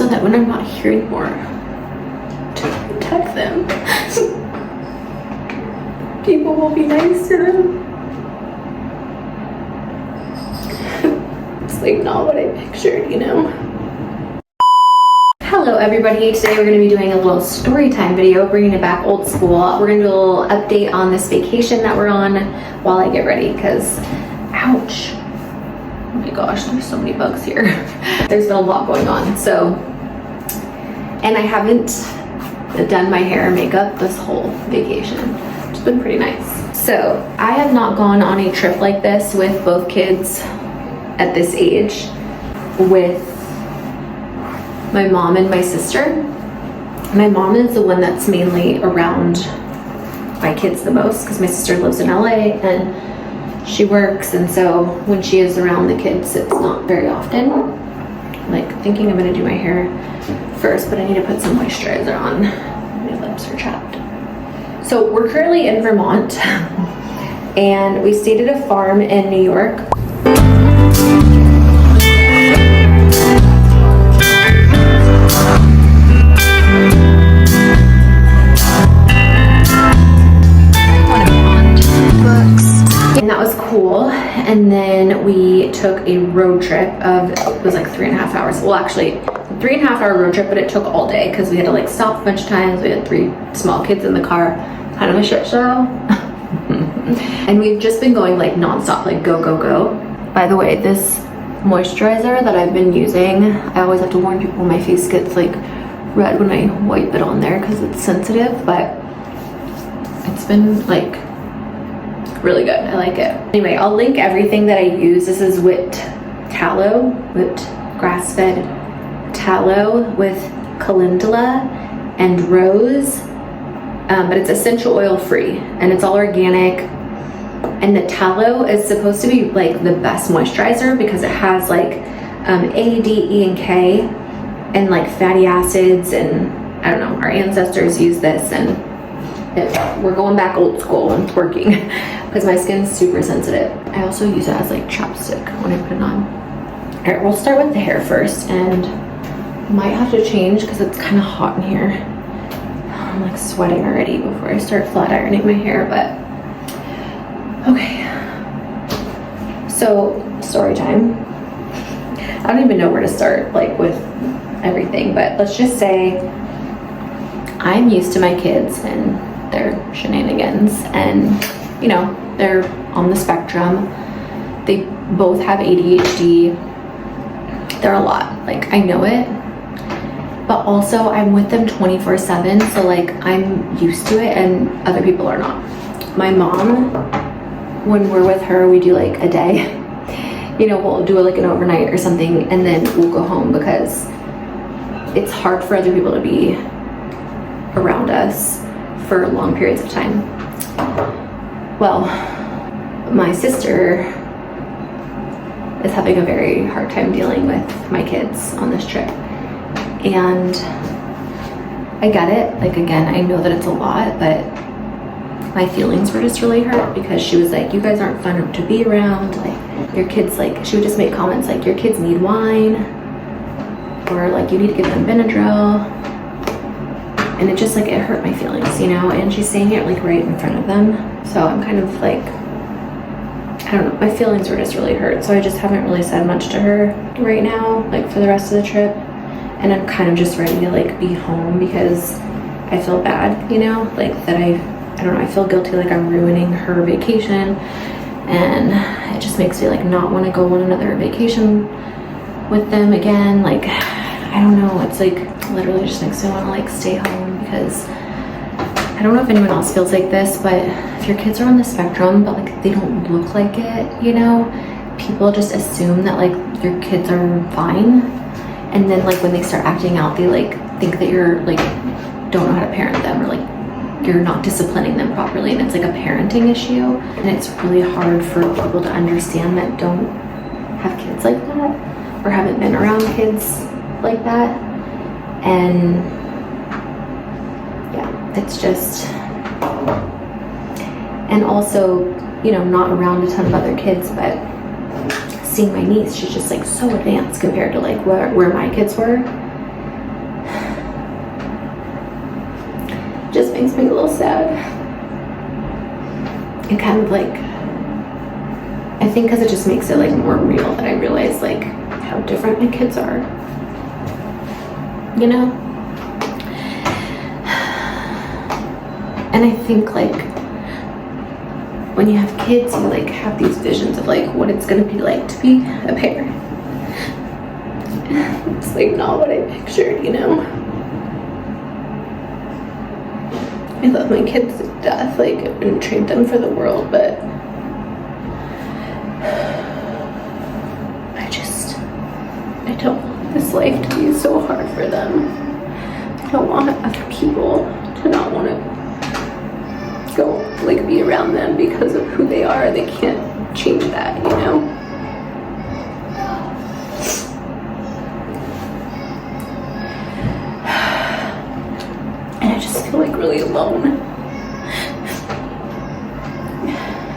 so that when I'm not here anymore, to protect them, people will be nice to them. It's like not what I pictured, you know? Hello everybody, today we're going to be doing a little story time video, bringing it back old school. We're going to do a little update on this vacation that we're on while I get ready, because, ouch. Oh my gosh, there's so many bugs here. There's been a lot going on, so, and I haven't done my hair and makeup this whole vacation, which has been pretty nice. So, I have not gone on a trip like this with both kids at this age, with my mom and my sister. My mom is the one that's mainly around my kids the most, because my sister lives in LA and she works, and so when she is around the kids, it's not very often. Like, thinking I'm gonna do my hair first, but I need to put some moisturizer on. My lips are chapped. So we're currently in Vermont and we stayed at a farm in New York. And that was cool. And then we took a road trip of, it was like 3.5 hours. Well, actually 3.5 hour road trip, but it took all day because we had to like stop a bunch of times. We had 3 small kids in the car, kind of a shit show. And we've just been going like nonstop, like go, go, go. By the way, this moisturizer that I've been using, I always have to warn people my face gets like red when I wipe it on there because it's sensitive, but it's been like really good. I like it. Anyway, I'll link everything that I use. This is whipped tallow, whipped grass-fed tallow with calendula and rose, but it's essential oil free and it's all organic. And the tallow is supposed to be like the best moisturizer because it has like A, D, E, and K and like fatty acids, and I don't know, our ancestors use this, and we're going back old school and it's working because my skin's super sensitive. I also use it as like chapstick when I put it on. All right, we'll start with the hair first, and might have to change because it's kind of hot in here. I'm like sweating already before I start flat ironing my hair, but okay. So, story time. I don't even know where to start like with everything, but let's just say I'm used to my kids and their shenanigans, and you know, they're on the spectrum. They both have ADHD. They're a lot, like I know it, but also I'm with them 24/7, so like I'm used to it and other people are not. My mom, when we're with her, we do like a day, you know, we'll do like an overnight or something and then we'll go home because it's hard for other people to be around us for long periods of time. Well, my sister is having a very hard time dealing with my kids on this trip, and I get it. Like, again, I know that it's a lot, but my feelings were just really hurt because she was like, you guys aren't fun to be around, like your kids, like she would just make comments like, your kids need wine, or like you need to give them Benadryl. And it just like, it hurt my feelings, you know, and she's saying it like right in front of them. So I'm kind of like, I don't know, my feelings were just really hurt. So I just haven't really said much to her right now, like for the rest of the trip. And I'm kind of just ready to like be home because I feel bad, you know, like that I don't know, I feel guilty like I'm ruining her vacation. And it just makes me like not want to go on another vacation with them again. Like, I don't know, it's like literally just makes me want to like stay home, because I don't know if anyone else feels like this, but if your kids are on the spectrum but like they don't look like it, you know, people just assume that like your kids are fine, and then like when they start acting out, they like think that you're like don't know how to parent them, or like you're not disciplining them properly, and it's like a parenting issue. And it's really hard for people to understand that don't have kids like that or haven't been around kids like that. And yeah, it's just, and also, you know, not around a ton of other kids, but seeing my niece, she's just like so advanced compared to like where my kids were. just makes me a little sad. It kind of like, I think because it just makes it like more real that I realize like how different my kids are, you know? And I think like when you have kids, you like have these visions of like what it's gonna be like to be a parent. It's like not what I pictured, you know? I love my kids to death, like I wouldn't trade them for the world, but I don't want this life to be so hard for them. I don't want other people to not want to go, like, be around them because of who they are. They can't change that, you know? And I just feel like really alone.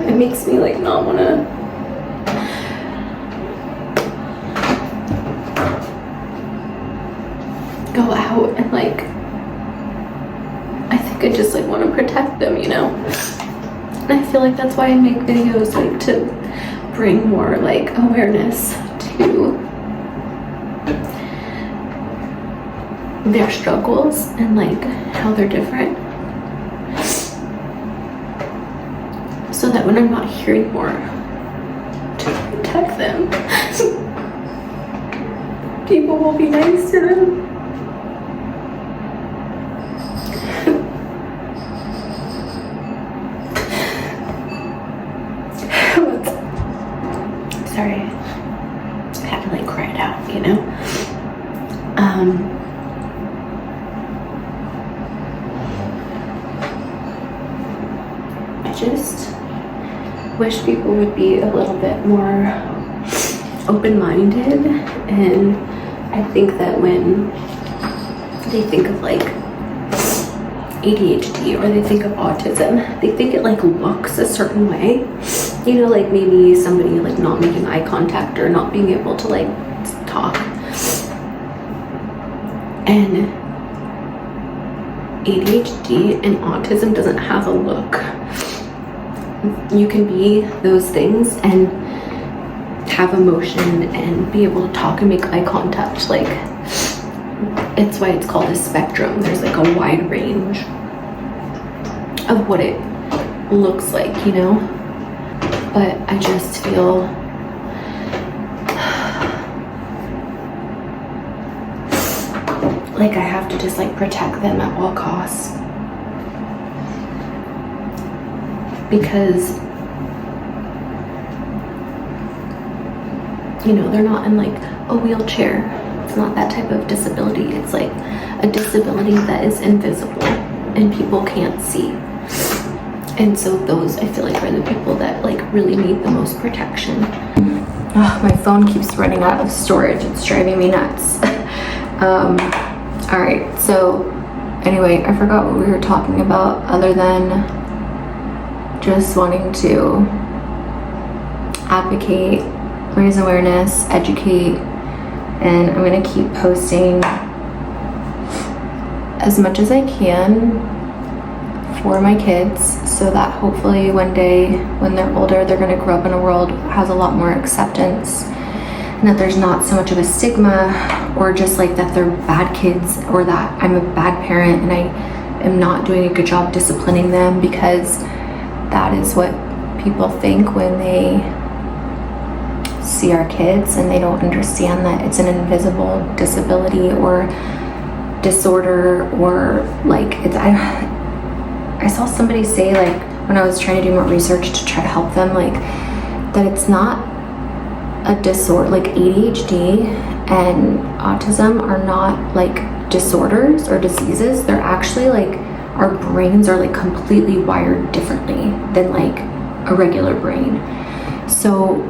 It makes me like not want to go out and like, I think I just like want to protect them, you know? And I feel like that's why I make videos, like to bring more like awareness to their struggles and like how they're different, so that when I'm not hearing more to protect them, people will be nice to them. Sorry, I had to like cry it out, you know? I just wish people would be a little bit more open-minded, and I think that when they think of like ADHD or they think of autism, they think it like looks a certain way. You know, like maybe somebody like not making eye contact or not being able to like talk. And ADHD and autism doesn't have a look. You can be those things and have emotion and be able to talk and make eye contact. Like, it's why it's called a spectrum. There's like a wide range of what it looks like, you know? But I just feel like I have to just like protect them at all costs, because you know, they're not in like a wheelchair. It's not that type of disability. It's like a disability that is invisible and people can't see. And so those, I feel like, are the people that like really need the most protection. Oh, my phone keeps running out of storage. It's driving me nuts. All right, so anyway, I forgot what we were talking about other than just wanting to advocate, raise awareness, educate, and I'm gonna keep posting as much as I can for my kids, so that hopefully one day when they're older, they're gonna grow up in a world that has a lot more acceptance, and that there's not so much of a stigma, or just like that they're bad kids, or that I'm a bad parent and I am not doing a good job disciplining them, because that is what people think when they see our kids, and they don't understand that it's an invisible disability or disorder, or like it's, I saw somebody say, like, when I was trying to do more research to try to help them, like, that it's not a disorder. Like ADHD and autism are not like disorders or diseases. They're actually like, our brains are like completely wired differently than like a regular brain. So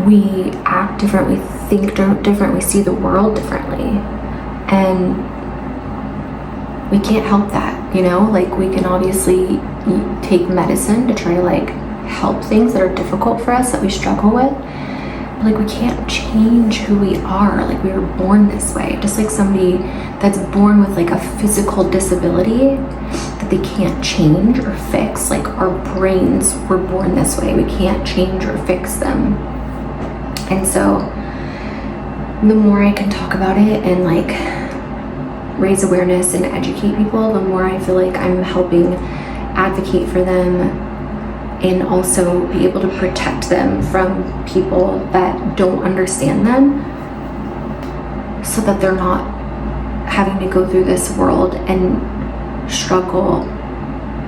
we act different, we think different, we see the world differently, and we can't help that, you know? Like, we can obviously take medicine to try to like help things that are difficult for us, that we struggle with, but like we can't change who we are. Like, we were born this way. Just like somebody that's born with like a physical disability, that they can't change or fix. Like, our brains were born this way. We can't change or fix them. And so the more I can talk about it and like raise awareness and educate people, the more I feel like I'm helping advocate for them and also be able to protect them from people that don't understand them, so that they're not having to go through this world and struggle.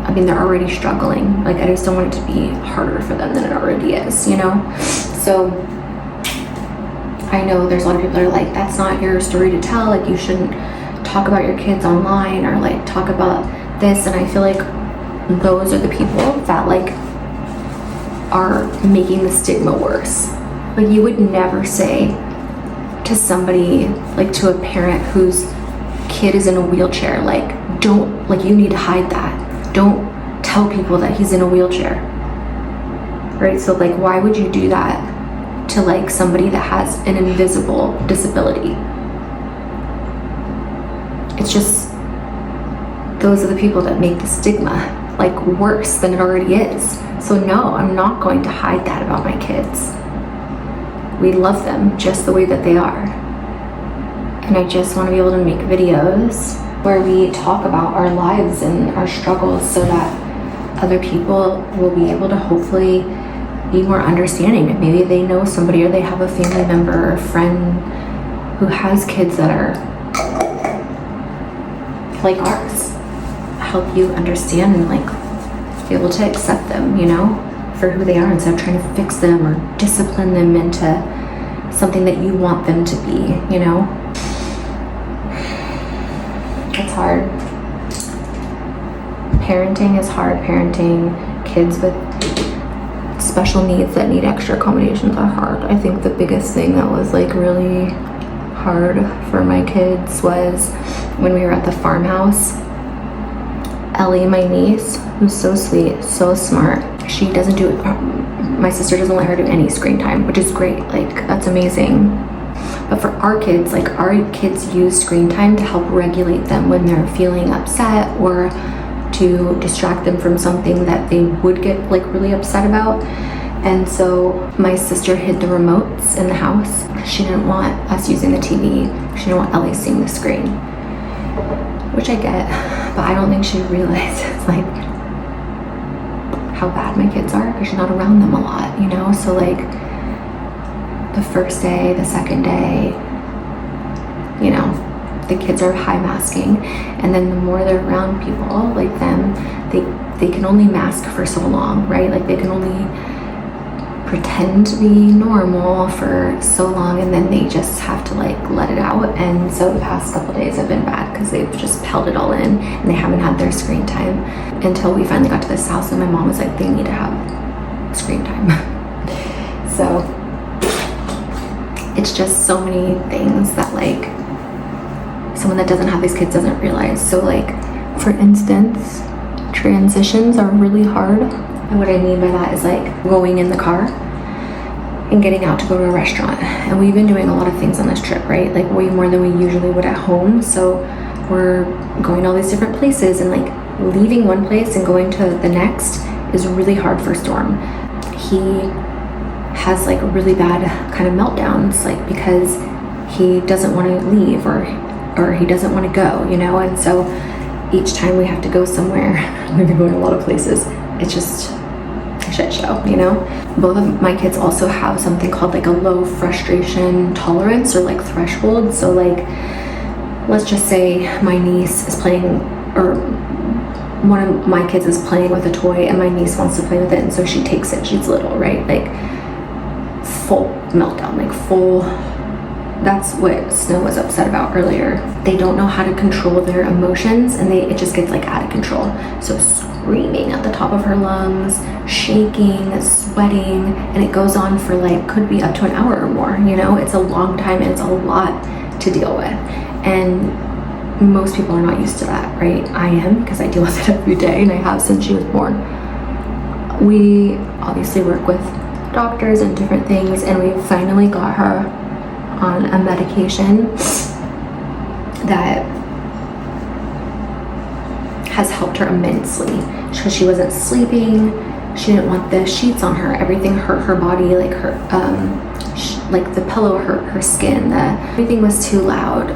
I mean, they're already struggling. Like, I just don't want it to be harder for them than it already is, you know? So I know there's a lot of people that are like, that's not your story to tell. Like, you shouldn't talk about your kids online or like talk about this. And I feel like those are the people that like are making the stigma worse. Like, you would never say to somebody, like to a parent whose kid is in a wheelchair, like, don't, like, you need to hide that. Don't tell people that he's in a wheelchair, right? So like, why would you do that to like somebody that has an invisible disability? It's just, those are the people that make the stigma like worse than it already is. So no, I'm not going to hide that about my kids. We love them just the way that they are. And I just want to be able to make videos where we talk about our lives and our struggles, so that other people will be able to hopefully be more understanding. And maybe they know somebody, or they have a family member or friend who has kids that are like ours. Help you understand and like be able to accept them, you know, for who they are, instead of trying to fix them or discipline them into something that you want them to be, you know? It's hard. Parenting is hard. Parenting kids with special needs that need extra accommodations are hard. I think the biggest thing that was like really hard for my kids was when we were at the farmhouse. Ellie, my niece, who's so sweet, so smart, she doesn't do, my sister doesn't let her do any screen time, which is great. Like, that's amazing. But for our kids, like, our kids use screen time to help regulate them when they're feeling upset, or to distract them from something that they would get like really upset about. And so my sister hid the remotes in the house. She didn't want us using the TV. She didn't want Ellie seeing the screen, which I get, but I don't think she realizes like how bad my kids are, because she's not around them a lot, you know? So like the first day, the second day, you know, the kids are high masking, and then the more they're around people like them, they can only mask for so long, right? Like, they can only pretend to be normal for so long, and then they just have to like let it out. And so the past couple days have been bad, because they've just held it all in, and they haven't had their screen time until we finally got to this house, and my mom was like, they need to have screen time. So it's just so many things that like someone that doesn't have these kids doesn't realize. So like, for instance, transitions are really hard. And what I mean by that is like going in the car and getting out to go to a restaurant. And we've been doing a lot of things on this trip, right? Like way more than we usually would at home. So we're going to all these different places, and like leaving one place and going to the next is really hard for Storm. He has like really bad kind of meltdowns, like because he doesn't want to leave, or he doesn't want to go, you know? And so each time we have to go somewhere, we've been going a lot of places, it's just a shit show, you know? Both of my kids also have something called like a low frustration tolerance, or like threshold. So like, let's just say my niece is playing, or one of my kids is playing with a toy, and my niece wants to play with it, and so she takes it. She's little, right? Like full meltdown, like full. That's what Snow was upset about earlier. They don't know how to control their emotions, and it just gets like out of control. So screaming at the top of her lungs, shaking, sweating, and it goes on for like, could be up to an hour or more, you know? It's a long time, and it's a lot to deal with. And most people are not used to that, right? I am, because I deal with it every day, and I have since she was born. We obviously work with doctors and different things, and we finally got her on a medication that has helped her immensely because she wasn't sleeping. She didn't want the sheets on her. Everything hurt her body, like her, like the pillow hurt her skin. Everything was too loud.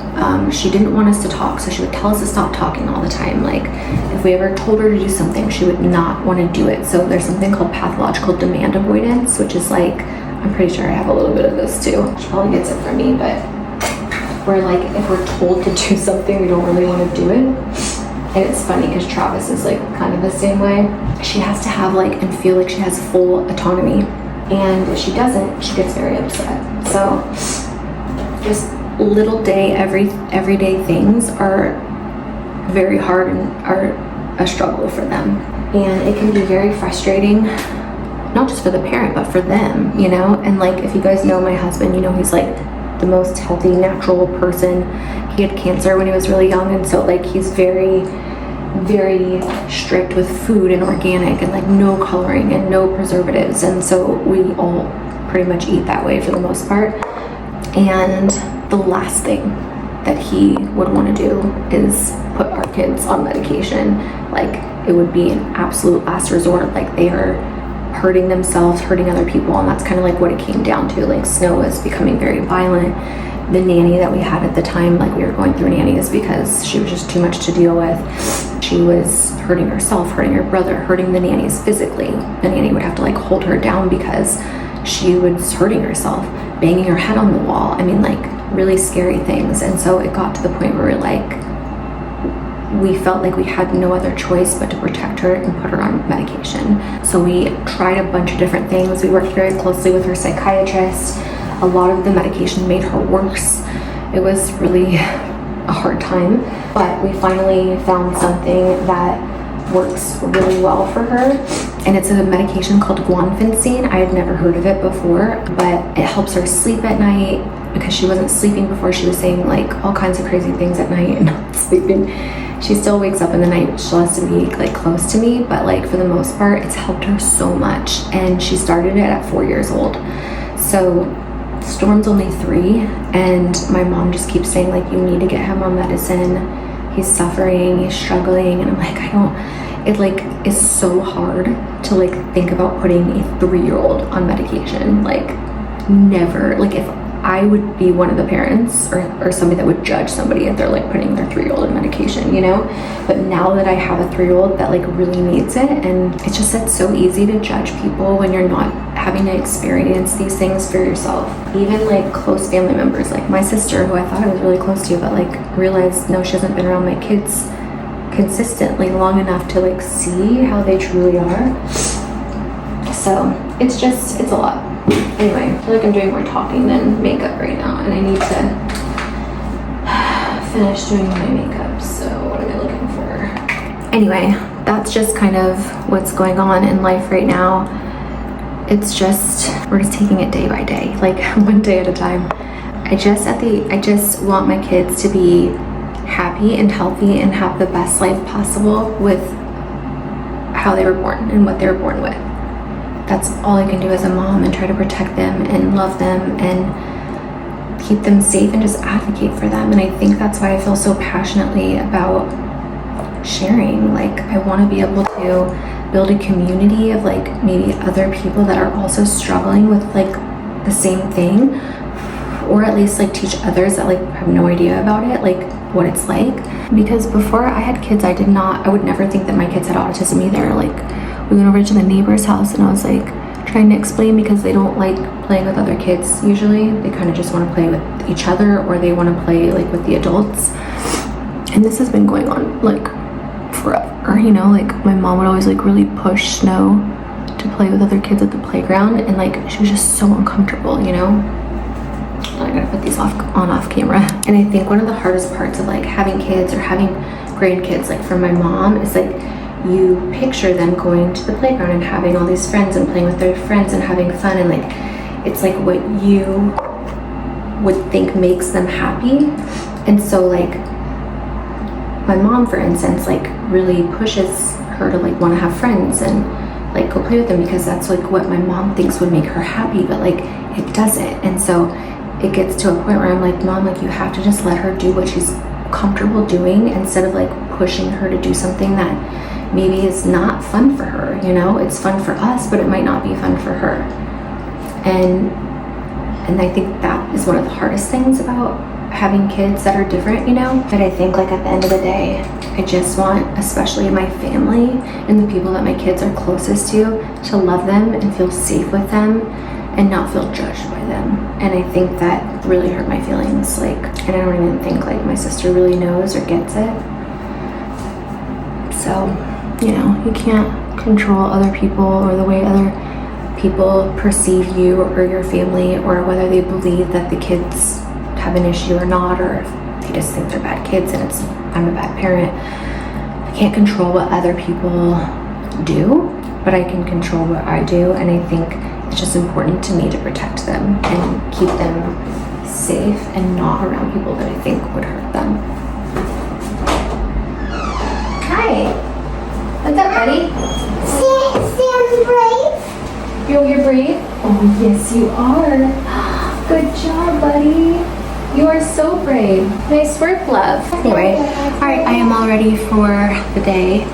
She didn't want us to talk, so she would tell us to stop talking all the time. Like if we ever told her to do something, she would not want to do it. So there's something called pathological demand avoidance, which is like, I'm pretty sure I have a little bit of this too. She probably gets it from me, but we're like, if we're told to do something, we don't really want to do it. And it's funny because Travis is like kind of the same way. She has to have like and feel like she has full autonomy. And if she doesn't, she gets very upset. So just little everyday things are very hard and are a struggle for them. And it can be very frustrating, not just for the parent, but for them, you know? And like, if you guys know my husband, you know, he's like the most healthy, natural person. He had cancer when he was really young. And so like, he's very strict with food and organic and like no coloring and no preservatives. And so we all pretty much eat that way for the most part. And the last thing that he would want to do is put our kids on medication. Like it would be an absolute last resort. Like they are hurting themselves, hurting other people. And that's kind of like what it came down to. Like Snow was becoming very violent. The nanny that we had at the time, like we were going through nannies because she was just too much to deal with. She was hurting herself, hurting her brother, hurting the nannies physically. The nanny would have to like hold her down because she was hurting herself, banging her head on the wall. I mean, like really scary things. And so it got to the point where we felt like we had no other choice but to protect her and put her on medication. So we tried a bunch of different things. We worked very closely with her psychiatrist. A lot of the medication made her worse. It was really a hard time, but we finally found something that works really well for her. And it's a medication called guanfacine. I had never heard of it before, but it helps her sleep at night because she wasn't sleeping before. She was saying like all kinds of crazy things at night and not sleeping. She still wakes up in the night. She has to be like close to me, but like for the most part, it's helped her so much. And she started it at 4 years old. So Storm's only 3, and my mom just keeps saying like, you need to get him on medicine. He's suffering, he's struggling. And I'm like, it like is so hard to like think about putting a 3-year-old on medication. Like never, like if I would be one of the parents or somebody that would judge somebody if they're like putting their 3-year-old on medication, you know? But now that I have a 3-year-old that like really needs it, and it's just, it's so easy to judge people when you're not having to experience these things for yourself. Even like close family members, like my sister, who I thought I was really close to, but like realized, no, she hasn't been around my kids consistently long enough to like see how they truly are. So it's a lot. Anyway, I feel like I'm doing more talking than makeup right now, and I need to finish doing my makeup. So what am I looking for? Anyway, that's just kind of what's going on in life right now. It's just, we're just taking it day by day, like one day at a time. I just want my kids to be happy and healthy and have the best life possible with how they were born and what they were born with. That's all I can do as a mom, and try to protect them and love them and keep them safe and just advocate for them. And I think that's why I feel so passionately about sharing. Like I want to be able to build a community of like maybe other people that are also struggling with like the same thing, or at least like teach others that like have no idea about it, like what it's like. Because before I had kids, I would never think that my kids had autism either. Like we went over to the neighbor's house and I was like trying to explain, because they don't like playing with other kids usually. They kind of just want to play with each other, or they want to play like with the adults. And this has been going on like forever, you know? Like my mom would always like really push Snow to play with other kids at the playground, and like she was just so uncomfortable, you know? I gotta put these off camera. And I think one of the hardest parts of like having kids or having grandkids, like for my mom, is like you picture them going to the playground and having all these friends and playing with their friends and having fun, and like it's like what you would think makes them happy. And so like my mom, for instance, like really pushes her to like want to have friends and like go play with them, because that's like what my mom thinks would make her happy, but like it doesn't. And so it gets to a point where I'm like, Mom, like you have to just let her do what she's comfortable doing, instead of like pushing her to do something that maybe is not fun for her. You know, it's fun for us, but it might not be fun for her. And I think that is one of the hardest things about having kids that are different, you know. But I think like at the end of the day, I just want, especially my family and the people that my kids are closest to love them and feel safe with them and not feel judged by them. And I think that really hurt my feelings. Like, and I don't even think like my sister really knows or gets it. So, you know, you can't control other people or the way other people perceive you or your family, or whether they believe that the kids have an issue or not, or if they just think they're bad kids and I'm a bad parent. I can't control what other people do, but I can control what I do, and I think it's just important to me to protect them and keep them safe and not around people that I think would hurt them. Hi. What's up, buddy? Sam's brave. You're brave? Oh, yes, you are. Good job, buddy. You are so brave. Nice work, love. Anyway, all right, I am all ready for the day.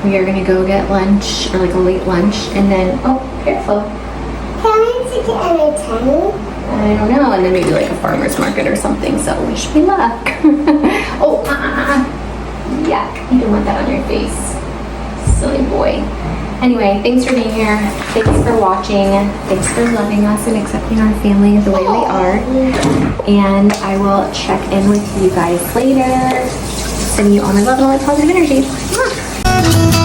We are gonna go get lunch, or like a late lunch, and then, oh, careful. Can I take it I don't know, and then maybe like a farmer's market or something, so wish me luck. Oh, yuck, you don't want that on your face. Silly boy. Anyway, thanks for being here. Thanks for watching. Thanks for loving us and accepting our family the way we are. And I will check in with you guys later. Sending you all my love and all my positive energy. Mwah.